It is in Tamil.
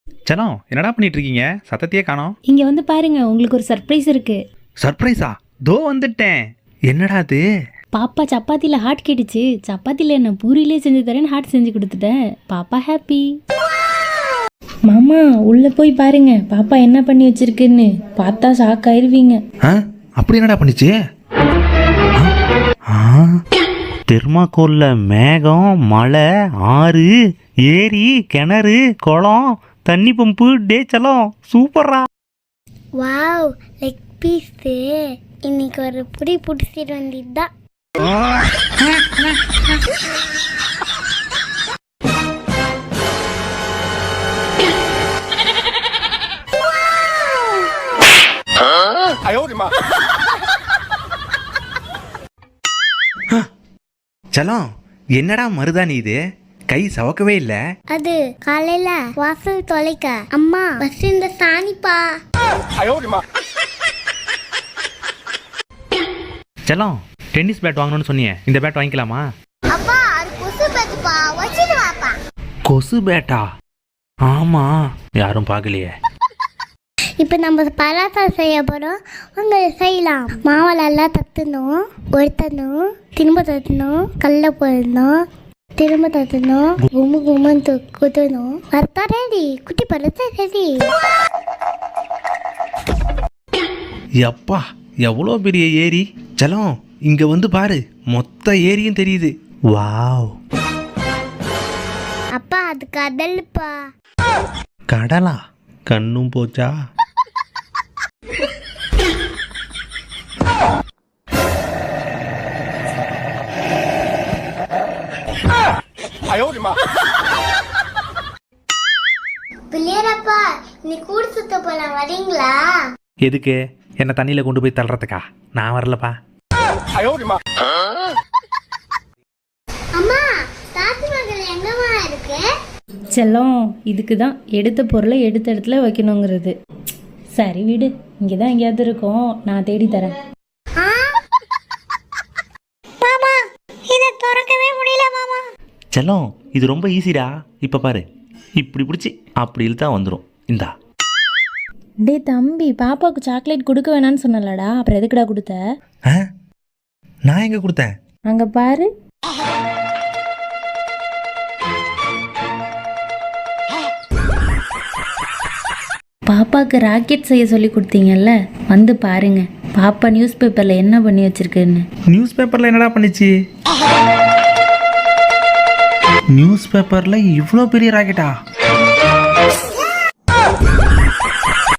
செல்லம் என்னடா பண்ணிட்டு இருக்கீங்க? சத்தத்தையே காணோம். இங்க வந்து பாருங்க, உங்களுக்கு ஒரு சர்ப்ரைஸ் இருக்கு. சர்ப்ரைஸா? தோ வந்துட்டேன். என்னடா அது? பாப்பா சப்பாத்தில ஹார்ட் கேட்டுச்சு. சப்பாத்தில என்ன பூரியிலே செஞ்சு தரேன்னு ஹார்ட் செஞ்சு கொடுத்துட்டேன். பாப்பா ஹாப்பி. மாமா உள்ள போய் பாருங்க, பாப்பா என்ன பண்ணி வச்சிருக்குன்னு. பார்த்தா ஷாக் ஆயிருவீங்க. அப்படி என்னடா பண்ணிச்சு? தெர்மாக்கோல்ல மேகம், மலை, ஆறு, ஏரி, கிணறு, குளம், தண்ணி பம்பு. டே செல்லம் சூப்பரா. Wow, leg piece. இன்னைக்கு ஒரு புடி புடிச்சிட்டு வந்திதான். செல்லம் என்னடா மருதாணி இது? கை சவக்கவே இல்ல. அது காலையில வாசல் தொலைக்க அம்மா பஸ் இந்த சாணிப்பா. செல்லம் டென்னிஸ் பேட் வாங்கணும்னு சொன்னியே, இந்த பேட் வாங்கிக்கலாமா? அப்பா அது கொசு பேட்டுப்பா, வச்சிட்டு வாப்பா. கொசு பேட்டா? ஆமா, யாரும் பார்க்கலையே. இப்போ நம்ம பராத்தா செய்ய போகிறோம். உங்க செய்யலாம். மாவில் எல்லாம் தட்டணும், ஒருத்தணும், திரும்ப தட்டணும், கல்ல போடணும், திரும்ப தட்டணும், கும்மு கும்முன்னு குத்தணும். பரத்தா ரெடி, குட்டி பரத்தா ரெடி. எப்பா எவ்வளோ பெரிய ஏரி! செல்லம் இங்க வந்து பாரு, மொத்த ஏரியும் தெரியுது. வாவ். அப்பா அது கடலுப்பா. கடலா? கண்ணும் போச்சா? பிள்ளையரப்பா நீ கூடு சுத்த போலாம், வரீங்களா? எதுக்கு? என்ன தண்ணியில கொண்டு போய் தள்ளுறதுக்கா? நான் வரலப்பா. அம்மா தாஜ்மஹால் எங்கம்மா இருக்கு? செல்லம் இதுக்கு தான் எடுத்த பொருளை எடுத்த இடத்துல வைக்கணுங்கிறது. சரி விடு, இங்கே தான் எங்கேயாவது இருக்கும், நான் தேடி தரேன். மாமா இதை திறக்கவே முடியல மாமா. செல்லம் இது ரொம்ப ஈஸிடா. இப்ப பாரு, இப்படி பிடிச்சி அப்படி இழுத்தா வந்துடும். இந்தா. டே தம்பி, பாப்பாவுக்கு சாக்லேட் கொடுக்க வேணான்னு சொன்னலடா, அப்புறம் எதுக்குடா கொடுத்த? நான் எங்க கொடுத்தேன்? அங்க பாரு. பாப்பாவுக்கு ராக்கெட் செய்ய சொல்லி கொடுத்தீங்கல்ல, வந்து பாருங்க பாப்பா நியூஸ் பேப்பர்ல என்ன பண்ணி வச்சிருக்குன்னு. நியூஸ் பேப்பர்ல என்னடா பண்ணிச்சு? நியூஸ் பேப்பர்ல இவ்வளோ பெரிய ராக்கெட்டா?